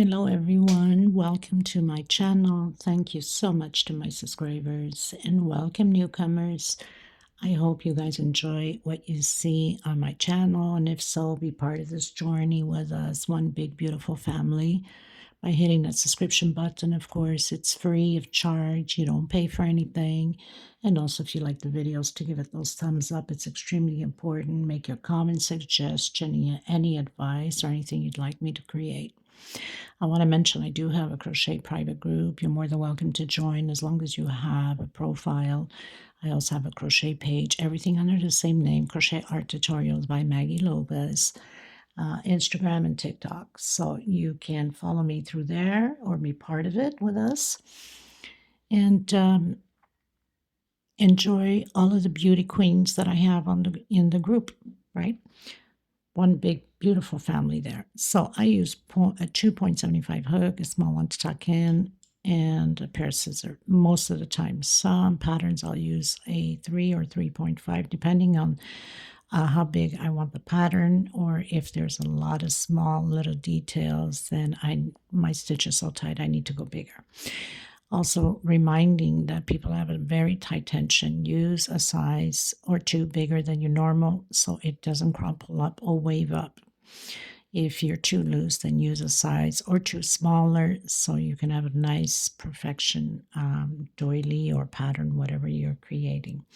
Hello everyone, welcome to my channel. Thank you so much to my subscribers and welcome newcomers. I hope you guys enjoy what you see on my channel, and if so, be part of this journey with us, one big beautiful family, by hitting that subscription button. Of course, it's free of charge. You don't pay for anything. And also, if you like the videos, to give it those thumbs up. It's extremely important. Make your comment, suggestion, any advice or anything you'd like me to create. I want to mention I do have a crochet private group. You're more than welcome to join as long as you have a profile. I also have a crochet page, everything under the same name, Crochet Art Tutorials by Maggie Lopez, Instagram and TikTok. So you can follow me through there or be part of it with us. And enjoy all of the beauty queens that I have in the group, right? One big beautiful family there. So I use a 2.75 hook, a small one to tuck in, and a pair of scissors most of the time. Some patterns I'll use a 3 or 3.5 depending on how big I want the pattern, or if there's a lot of small little details, then my stitch is so tight I need to go bigger. Also reminding that people have a very tight tension, use a size or two bigger than your normal so it doesn't crumple up or wave up. If you're too loose, then use a size or two smaller so you can have a nice perfection doily or pattern, whatever you're creating.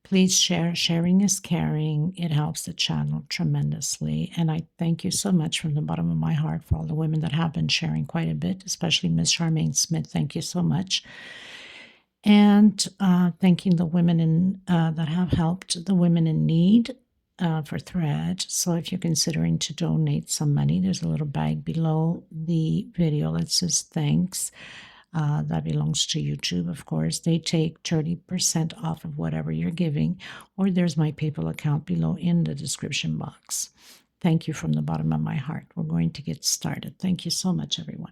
Please share. Sharing is caring. It helps the channel tremendously. And I thank you so much from the bottom of my heart for all the women that have been sharing quite a bit, especially Miss Charmaine Smith. Thank you so much. And thanking the women that have helped the women in need for thread. So if you're considering to donate some money, there's a little bag below the video that says thanks. That belongs to YouTube, of course. They take 30% off of whatever you're giving, or there's my PayPal account below in the description box. Thank you from the bottom of my heart. We're going to get started. Thank you so much, everyone.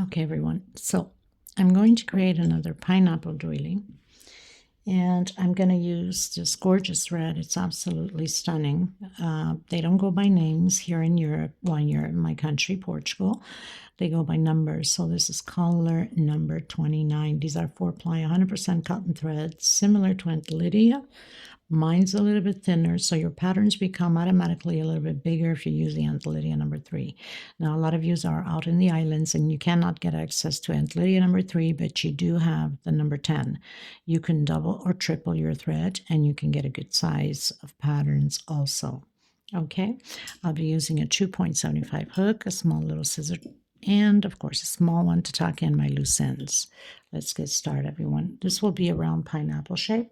Okay, everyone. So I'm going to create another pineapple doily, and I'm going to use this gorgeous thread. It's absolutely stunning. They don't go by names here in Europe. Well, you're in my country, Portugal. They go by numbers. So this is color number 29. These are 4-ply, 100% cotton thread, similar to Aunt Lydia. Mine's a little bit thinner, so your patterns become automatically a little bit bigger if you use the Aunt Lydia number 3. Now, a lot of you are out in the islands and you cannot get access to Aunt Lydia number 3, but you do have the number 10. You can double or triple your thread and you can get a good size of patterns also. Okay, I'll be using a 2.75 hook, a small little scissor, and of course a small one to tuck in my loose ends. Let's get started, everyone. This will be a round pineapple shape.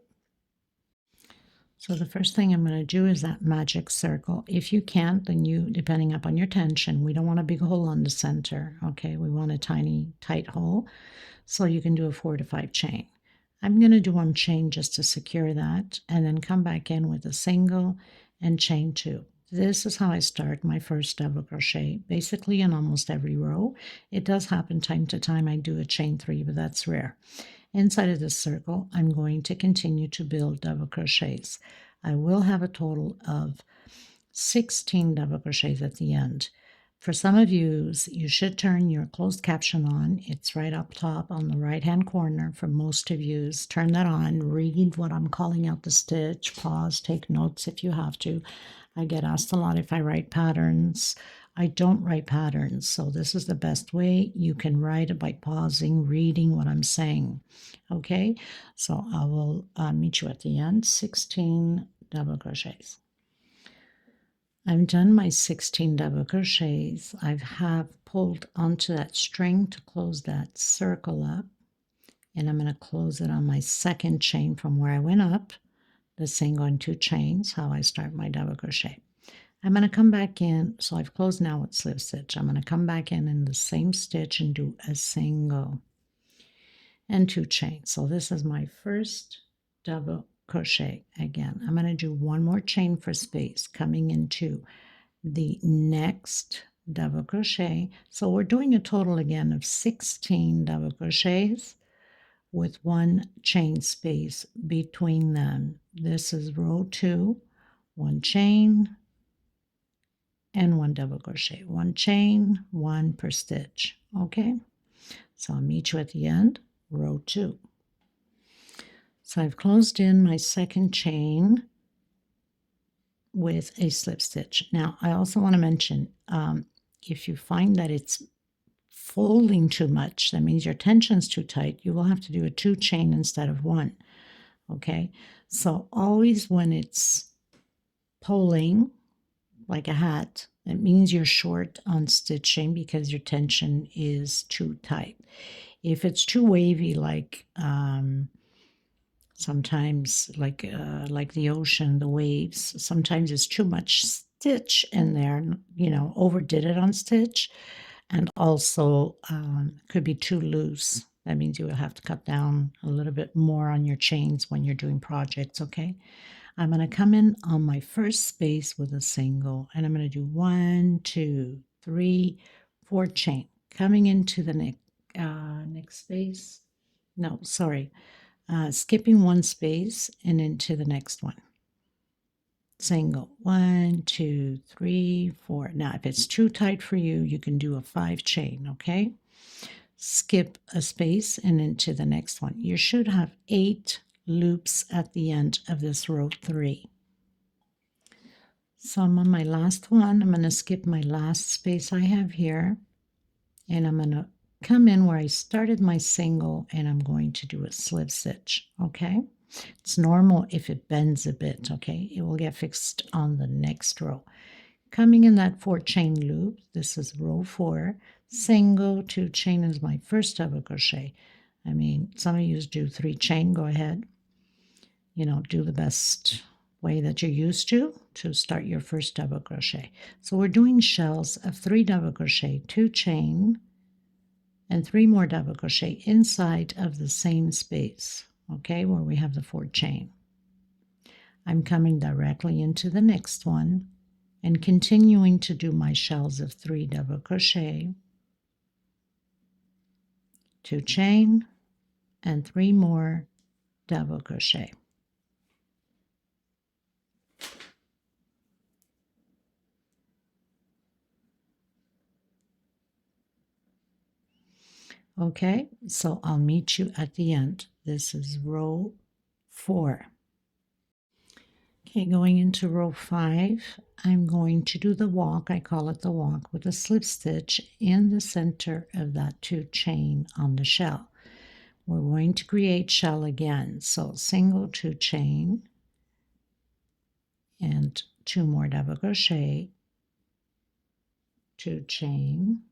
So the first thing I'm going to do is that magic circle. If you can't, then depending upon your tension, we don't want a big hole on the center, okay? We want a tiny, tight hole, so you can do a 4 to 5 chain. I'm going to do 1 chain just to secure that, and then come back in with a single and chain 2. This is how I start my first double crochet, basically in almost every row. It does happen time to time I do a chain 3, but that's rare. Inside of this circle, I'm going to continue to build double crochets. I will have a total of 16 double crochets at the end. For some of you should turn your closed caption on. It's right up top on the right-hand corner. For most of you, turn that on. Read what I'm calling out the stitch. Pause, take notes if you have to. I get asked a lot if I write patterns. I don't write patterns, so this is the best way. You can write it by pausing, reading what I'm saying. Okay, so I will meet you at the end. 16 double crochets. I've done my 16 double crochets. I have pulled onto that string to close that circle up, and I'm going to close it on my second chain from where I went up. The single and 2 chains, how I start my double crochet. I'm going to come back in, so I've closed now with slip stitch. I'm going to come back in the same stitch and do a single and 2 chains. So this is my first double crochet. Again, I'm going to do 1 more chain for space coming into the next double crochet. So we're doing a total again of 16 double crochets with 1 chain space between them. This is row 2, 1 chain, and 1 double crochet, 1 chain, 1 per stitch. Okay, so I'll meet you at the end, row 2. So I've closed in my second chain with a slip stitch. Now I also want to mention, if you find that it's folding too much, that means your tension's too tight, you will have to do a 2 chain instead of 1. Okay, so always when it's pulling like a hat, it means you're short on stitching because your tension is too tight. If it's too wavy, like sometimes like the ocean, the waves, sometimes it's too much stitch in there, you know, overdid it on stitch, and also could be too loose. That means you will have to cut down a little bit more on your chains when you're doing projects. Okay, I'm going to come in on my first space with a single, and I'm going to do 1, 2, 3, 4 chain. Coming into the next space. No, sorry. Skipping 1 space and into the next one. Single. 1, 2, 3, 4. Now, if it's too tight for you, you can do a 5 chain, okay? Skip a space and into the next one. You should have 8 loops at the end of this row 3. So I'm on my last one. I'm going to skip my last space I have here, and I'm going to come in where I started my single, and I'm going to do a slip stitch. Okay, it's normal if it bends a bit. Okay, it will get fixed on the next row. Coming in that 4 chain loop, this is row 4, single, 2 chain is my first double crochet. I mean, some of you do 3 chain, go ahead, you know, do the best way that you're used to start your first double crochet. So we're doing shells of 3 double crochet, 2 chain, and 3 more double crochet inside of the same space, okay, where we have the 4 chain. I'm coming directly into the next one and continuing to do my shells of 3 double crochet, 2 chain, and 3 more double crochet. Okay, so I'll meet you at the end. This is row 4. Okay, going into row 5, I'm going to do the walk. I call it the walk with a slip stitch in the center of that 2 chain on the shell. We're going to create shell again. So single, 2 chain, and 2 more double crochet, 2 chain,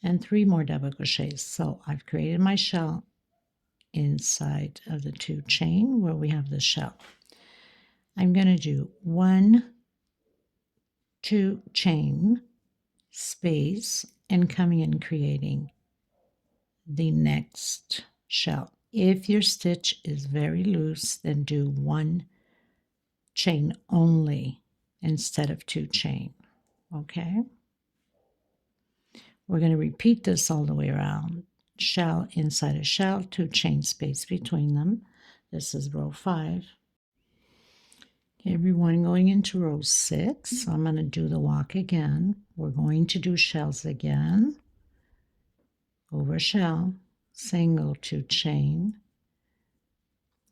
and 3 more double crochets. So I've created my shell inside of the 2 chain where we have the shell. I'm going to do 1, 2 chain, space, and coming in creating the next shell. If your stitch is very loose, then do 1 chain only instead of 2 chain. Okay, we're going to repeat this all the way around. Shell inside a shell, 2 chain, space between them. This is row 5. Okay, everyone, going into row 6, so I'm going to do the walk again. We're going to do shells again. Over shell, single, 2 chain,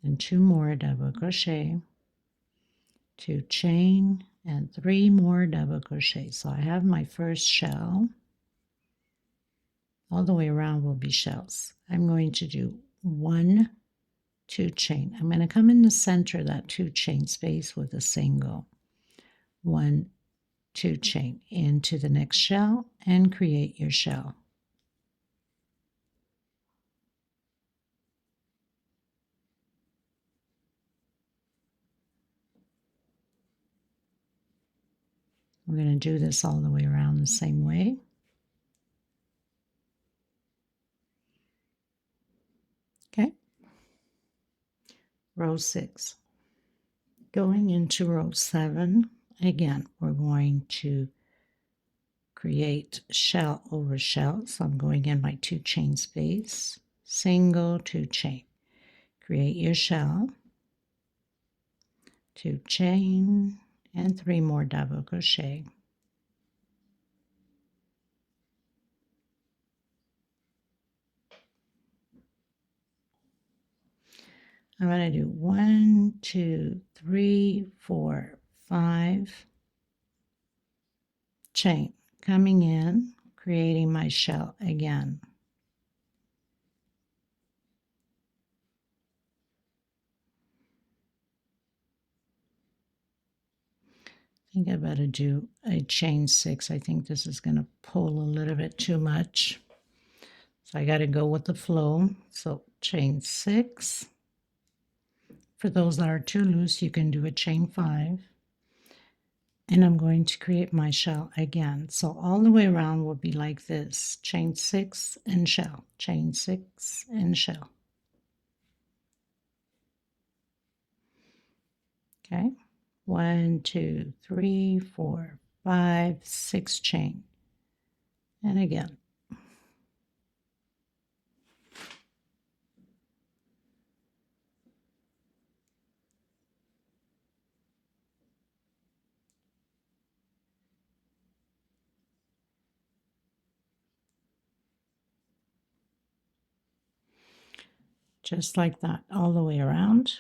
and 2 more double crochet, 2 chain, and 3 more double crochet. So I have my first shell. All the way around will be shells. I'm going to do 1, 2 chain. I'm going to come in the center of that 2 chain space with a single. 1, 2 chain into the next shell and create your shell. We're going to do this all the way around the same way. Okay. Row 6. Going into row 7, again, we're going to create shell over shell. So I'm going in my 2 chain space, single, 2 chain. Create your shell, 2 chain, and 3 more double crochet. I'm going to do 1, 2, 3, 4, 5 chain, coming in, creating my shell again. I think I better do a chain 6. I think this is going to pull a little bit too much. So I got to go with the flow. So chain 6. For those that are too loose, you can do a chain 5. And I'm going to create my shell again. So all the way around will be like this. Chain 6 and shell. Chain 6 and shell. Okay. 1, 2, 3, 4, 5, 6 chain. And again. Just like that, all the way around.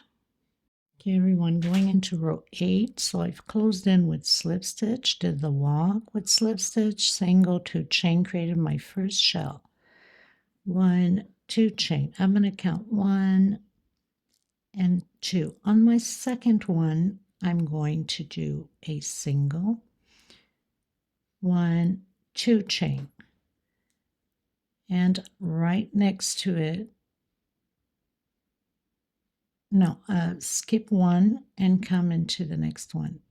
Okay, everyone, going into row 8. So I've closed in with slip stitch, did the walk with slip stitch, single, 2 chain, created my first shell. 1, 2 chain. I'm going to count 1 and 2. On my second one, I'm going to do a single, 1, 2 chain. And right next to it, no, skip 1 and come into the next one.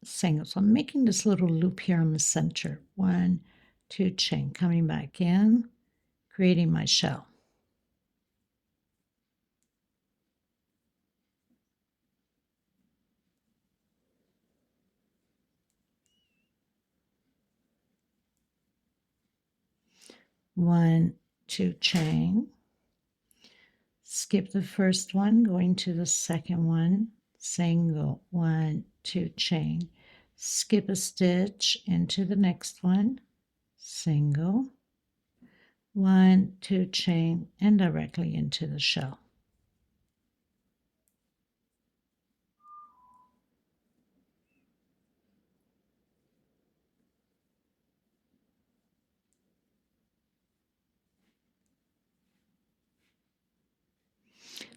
Single. So I'm making this little loop here in the center. 1, 2 chain, coming back in, creating my shell. One, 2 chain, skip the first one, going to the second one, single, 1, 2 chain, skip a stitch into the next one, single, 1, 2 chain, and directly into the shell.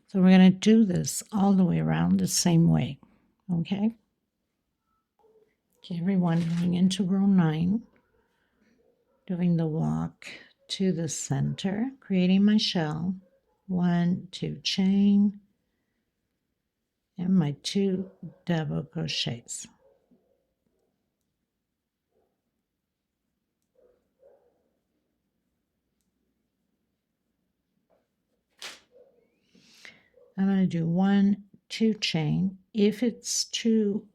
So we're going to do this all the way around the same way, okay? Okay, everyone, going into row 9, doing the walk to the center, creating my shell, 1, 2 chain, and my 2 double crochets. I'm going to do 1, 2 chain. If it's too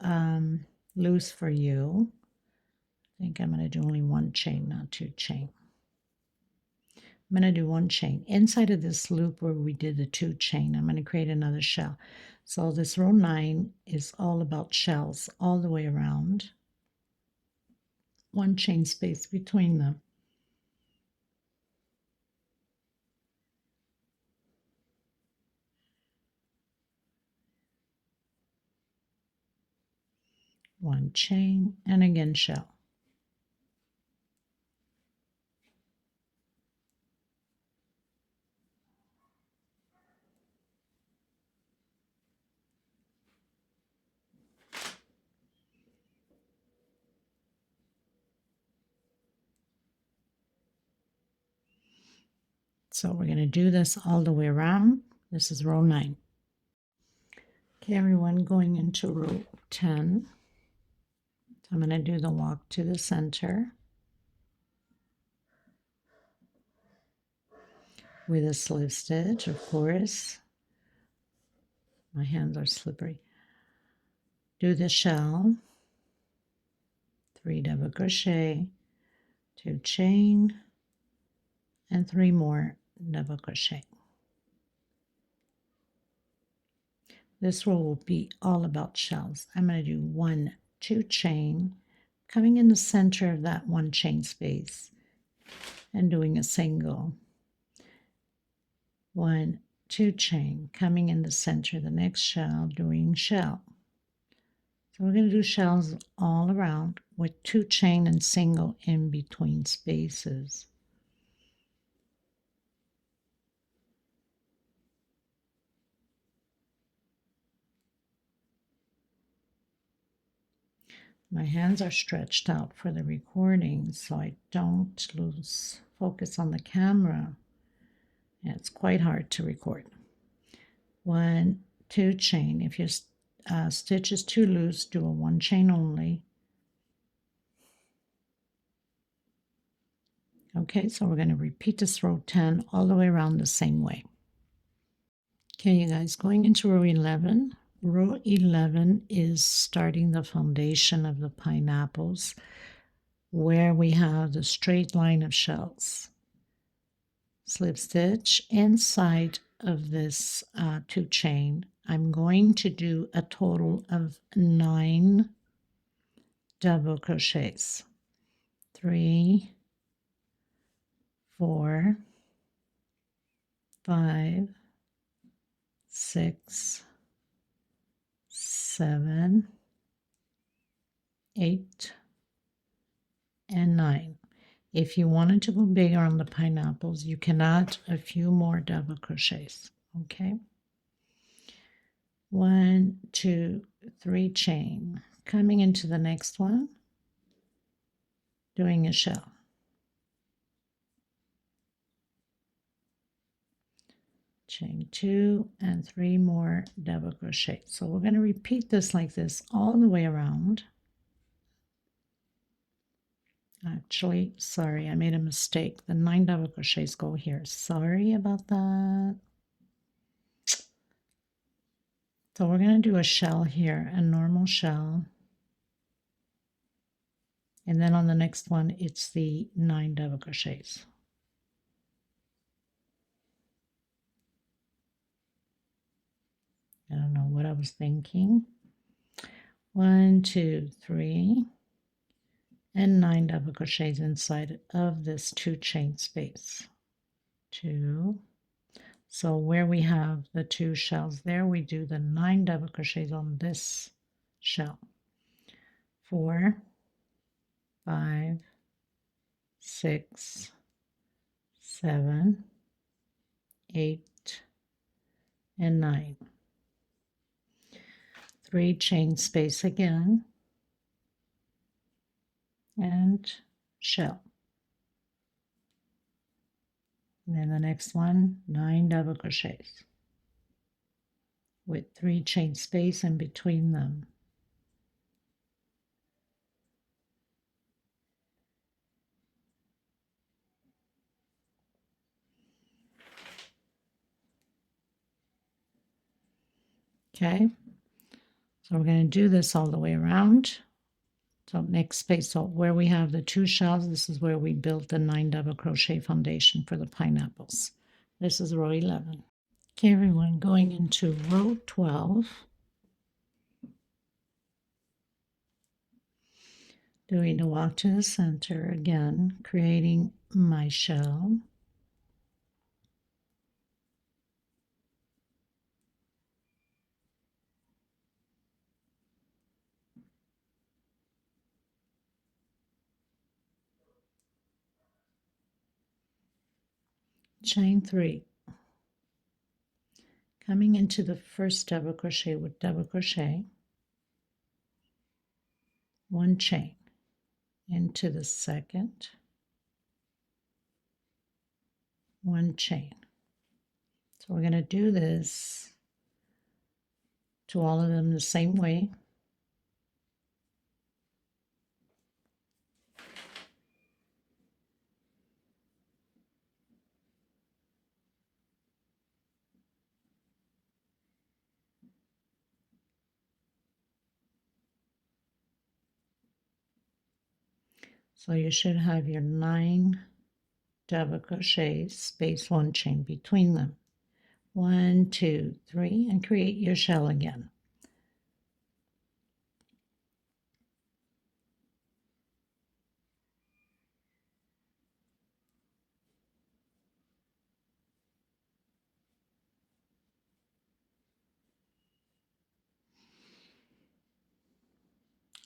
loose for you, I think I'm going to do only 1 chain, not 2 chain. I'm going to do 1 chain. Inside of this loop where we did the 2 chain, I'm going to create another shell. So this row 9 is all about shells all the way around. 1 chain space between them. One chain, and again shell. So we're going to do this all the way around. This is row 9. Okay, everyone, going into row 10. So I'm going to do the walk to the center with a slip stitch, of course. My hands are slippery. Do the shell, 3 double crochet, 2 chain, and 3 more double crochet. This row will be all about shells. I'm going to do 1, 2 chain, coming in the center of that 1 chain space and doing a single. 1, 2 chain, coming in the center of the next shell, doing shell. So we're going to do shells all around with 2 chain and single in between spaces. My hands are stretched out for the recording so I don't lose focus on the camera. And it's quite hard to record. 1, 2 chain. If your stitch is too loose, do a 1 chain only. Okay, so we're going to repeat this row 10 all the way around the same way. Okay, you guys, going into row 11. Row 11 is starting the foundation of the pineapples where we have the straight line of shells. Slip stitch inside of this 2 chain. I'm going to do a total of 9 double crochets. 3, 4, 5, 6, 7, 8, and 9. If you wanted to go bigger on the pineapples, you can add a few more double crochets. Okay. 1, 2, 3 chain. Coming into the next one, doing a shell. Chain 2 and 3 more double crochet. So we're going to repeat this like this all the way around. Actually, sorry, I made a mistake. The 9 double crochets go here. Sorry about that. So we're going to do a shell here, a normal shell. And then on the next one, it's the 9 double crochets. I don't know what I was thinking. 1, 2, 3, and 9 double crochets inside of this 2 chain space. 2. So where we have the 2 shells there, we do the 9 double crochets on this shell. 4, 5, 6, 7, 8, and 9. 3 chain space again, and shell. And then the next one, 9 double crochets with 3 chain space in between them. Okay, so we're going to do this all the way around. So next space, so where we have the 2 shells, this is where we built the 9 double crochet foundation for the pineapples. This is row 11. Okay, everyone, going into row 12. Doing a walk to the center again, creating my shell. Chain 3. Coming into the first double crochet with double crochet, 1 chain, into the second, 1 chain. So we're going to do this to all of them the same way. So you should have your 9 double crochets, space 1 chain between them. 1, 2, 3, and create your shell again.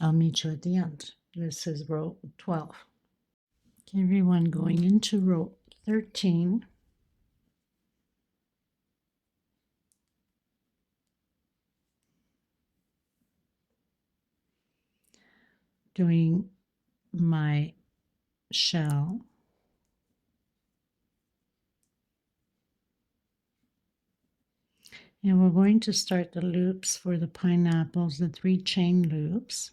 I'll meet you at the end. This is row 12. Okay, everyone, going into row 13. Doing my shell. And we're going to start the loops for the pineapples, the 3 chain loops.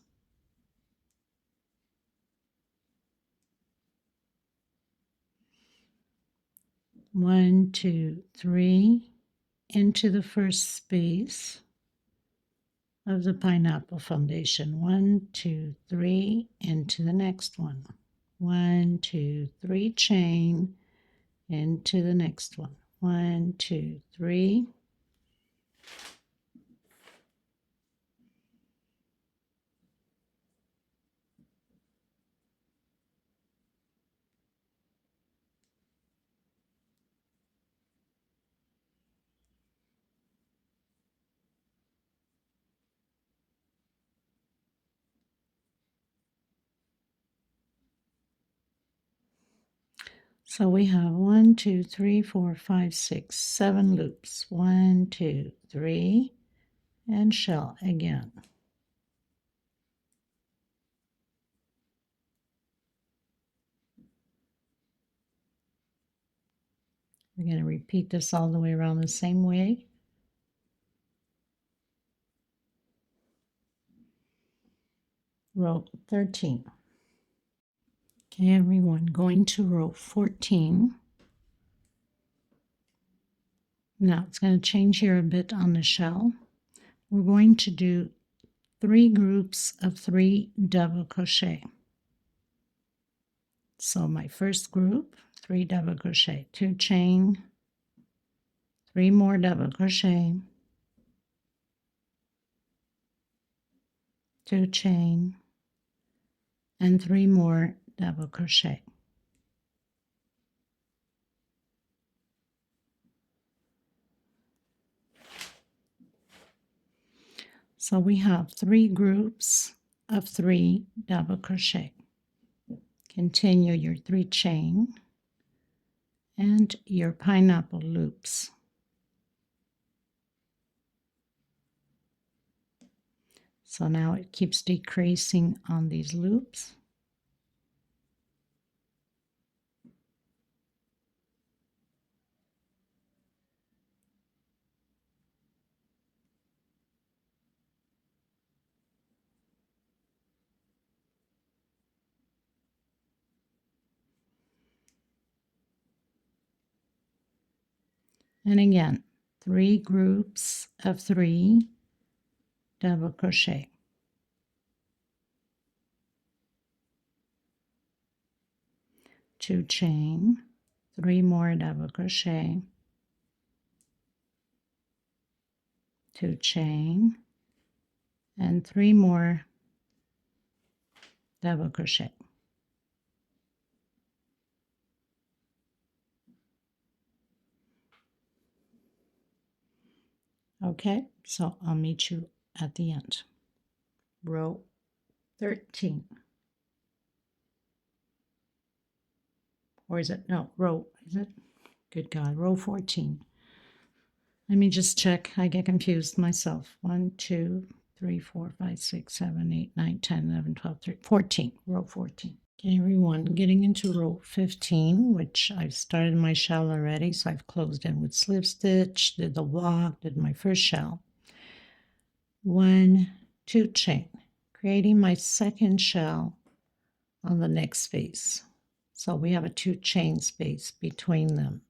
One, 2, 3 into the first space of the pineapple foundation. 1, 2, 3 into the next one. 1, 2, 3 chain into the next one. 1, 2, 3. So we have 1, 2, 3, 4, 5, 6, 7 loops. 1, 2, 3, and shell again. We're going to repeat this all the way around the same way. Row 13. Okay, everyone, going to row 14. Now it's going to change here a bit on the shell. We're going to do 3 groups of 3 double crochet. So my first group, 3 double crochet, 2 chain, 3 more double crochet, 2 chain, and 3 more double crochet. So we have 3 groups of 3 double crochet. Continue your 3 chain and your pineapple loops. So now it keeps decreasing on these loops. And again, 3 groups of 3 double crochet. 2 chain, 3 more double crochet, 2 chain, and 3 more double crochet. Okay, so I'll meet you at the end. Row 13. Or is it? No, row, is it? Good God, row 14. Let me just check. I get confused myself. 1, 2, 3, 4, 5, 6, 7, 8, 9, 10, 11, 12, 13, 14. Row 14. Okay, everyone, getting into row 15, which I've started my shell already. So I've closed in with slip stitch, did the walk, did my first shell. 1, 2 chain, creating my second shell on the next space. So we have a 2 chain space between them.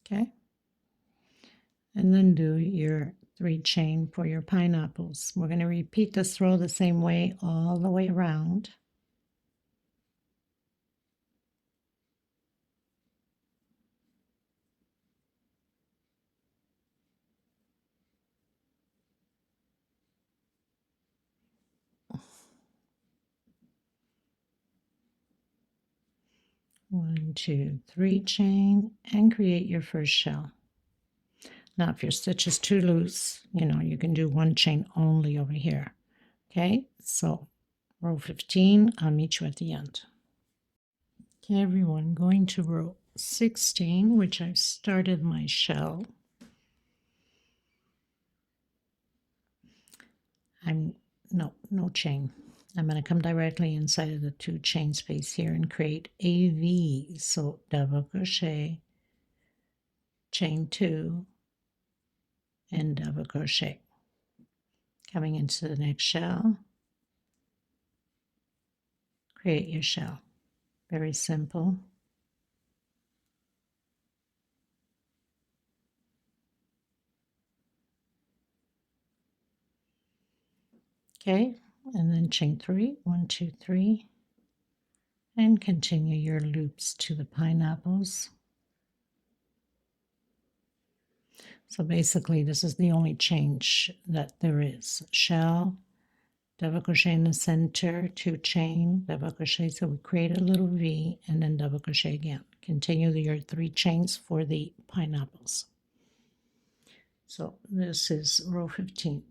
Okay, and then do your 3 chain for your pineapples. We're going to repeat this row the same way all the way around. One, two, 3 chain and create your first shell. Now, if your stitch is too loose, you can do 1 chain only over here. Okay, so row 15, I'll meet you at the end. Okay, everyone, going to row 16, which I've started my shell. No chain. I'm going to come directly inside of the 2 chain space here and create a V. So double crochet, chain 2, and double crochet. Coming into the next shell, create your shell. Very simple. Okay, and then chain 3, 1, 2, 3, and continue your loops to the pineapples. So basically, this is the only change that there is. Shell, double crochet in the center, 2 chain, double crochet, so we create a little V, and then double crochet again. Continue your 3 chains for the pineapples. So this is row 15.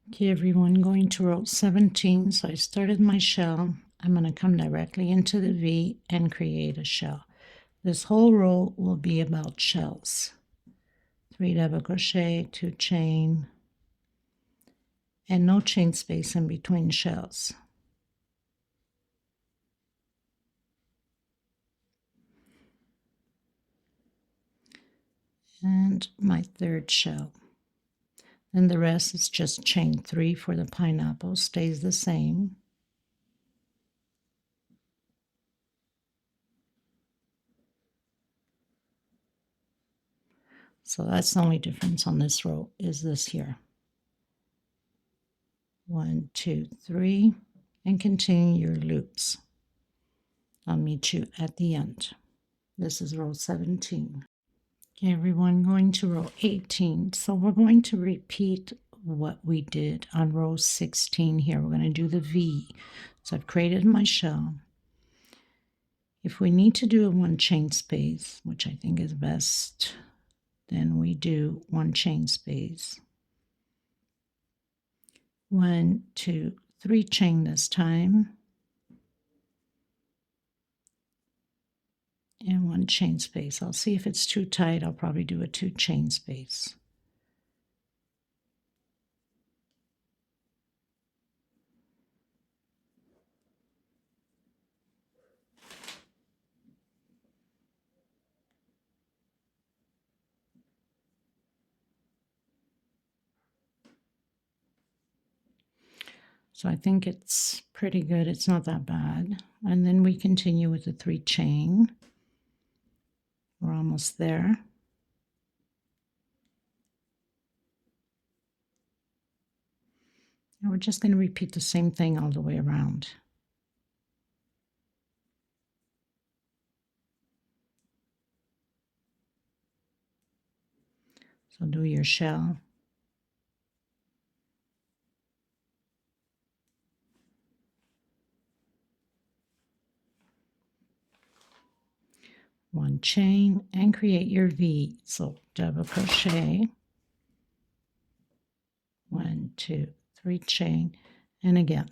Okay, everyone, going to row 17. So I started my shell. I'm going to come directly into the V and create a shell. This whole row will be about shells. 3 double crochet, 2 chain, and no chain space in between shells. And my 3rd shell. Then the rest is just chain 3 for the pineapple, stays the same. So that's the only difference on this row is this here. 1, 2, 3, and continue your loops. I'll meet you at the end. This is row 17. Okay, everyone, going to row 18. So we're going to repeat what we did on row 16 here. We're going to do the V. So I've created my shell. If we need to do a 1 chain space, which I think is best, then we do 1 chain space. 1, 2, 3 chain this time. And 1 chain space. I'll see if it's too tight. I'll probably do a 2 chain space. So I think it's pretty good. It's not that bad. And then we continue with the 3 chain. We're almost there. And we're just going to repeat the same thing all the way around. So do your shell. One chain and create your V. So double crochet, 1, 2, 3 chain, and again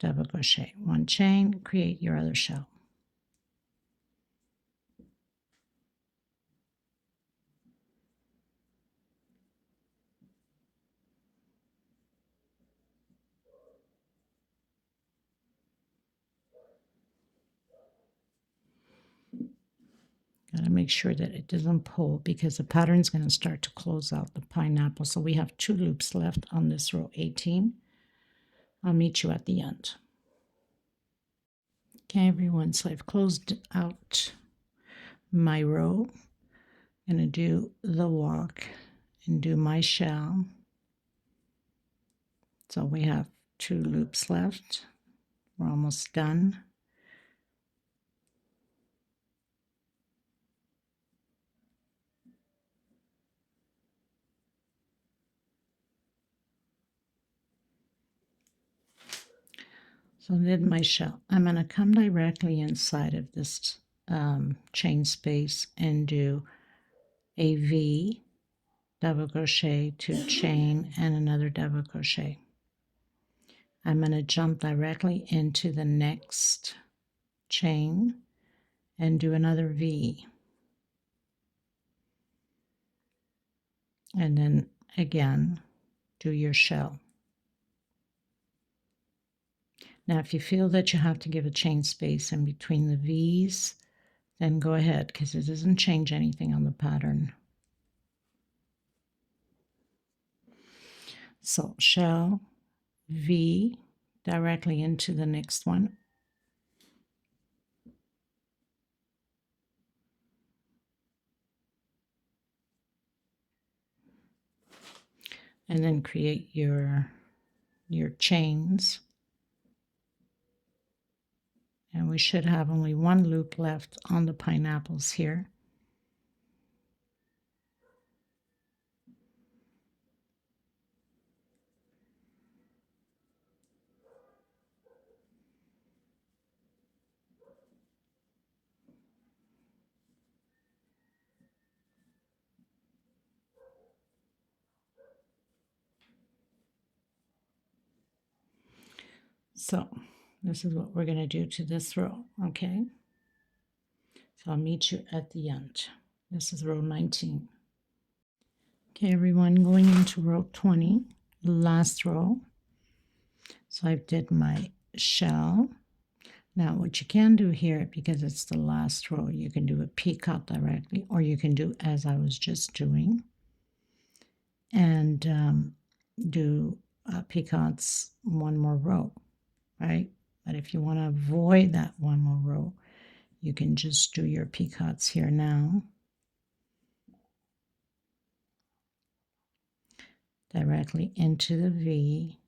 double crochet, 1 chain, create your other shell. Got to make sure that it doesn't pull because the pattern is going to start to close out the pineapple. So we have 2 loops left on this row 18. I'll meet you at the end. Okay, everyone, so I've closed out my row. I'm going to do the walk and do my shell. So we have 2 loops left. We're almost done. So I did my shell. I'm going to come directly inside of this chain space and do a V, double crochet, 2 chain, and another double crochet. I'm going to jump directly into the next chain and do another V. And then again, do your shell. Now, if you feel that you have to give a chain space in between the V's, then go ahead, because it doesn't change anything on the pattern. So shell, V, directly into the next one. And then create your chains. And we should have only 1 loop left on the pineapples here. So this is what we're going to do to this row, okay? So I'll meet you at the end. This is row 19. Okay, everyone, going into row 20, the last row. So I did my shell. Now what you can do here, because it's the last row, you can do a picot directly, or you can do as I was just doing, and do picots 1 more row, right? But if you want to avoid that 1 more row, you can just do your picots here now, directly into the V,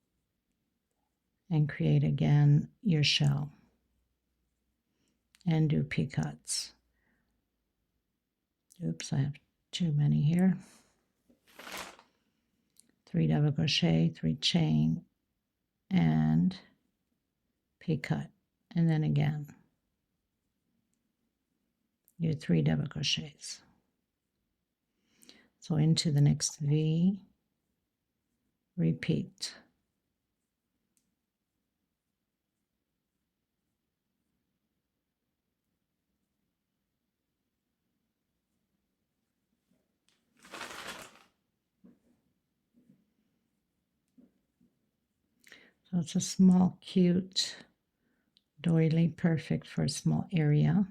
and create again your shell and do picots. Oops, I have too many here. 3 double crochet, 3 chain, and picot, and then again your 3 double crochets. So into the next V, repeat. So it's a small, cute doily, perfect for a small area.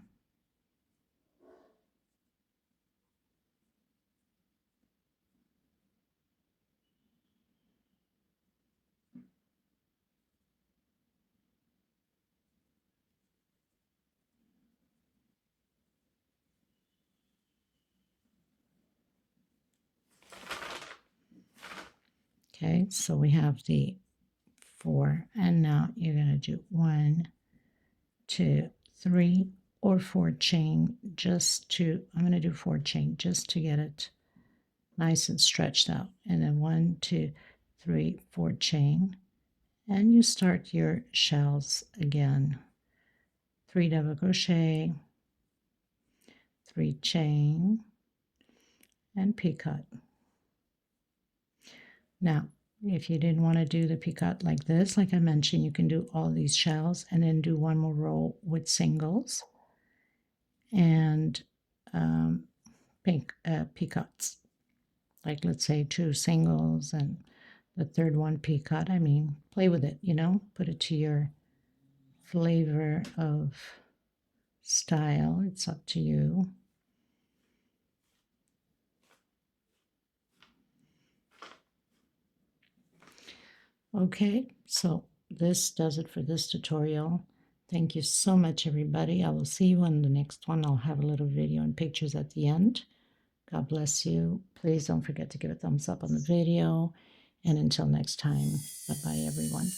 Okay, so we have the 4, and now you're going to do 1, 2, 3, or 4 chain, just to, I'm going to do 4 chain just to get it nice and stretched out, and then 1, 2, 3, 4 chain, and you start your shells again. 3 double crochet, 3 chain, and picot. Now, if you didn't want to do the picot like this, like I mentioned, you can do all these shells and then do 1 more row with singles and picots. Like, let's say 2 singles and the 3rd one picot. I mean, play with it, you know, put it to your flavor of style. It's up to you. Okay, so this does it for this tutorial. Thank you so much, everybody. I will see you in the next one. I'll have a little video and pictures at the end. God bless you. Please don't forget to give a thumbs up on the video. And until next time, bye-bye, everyone.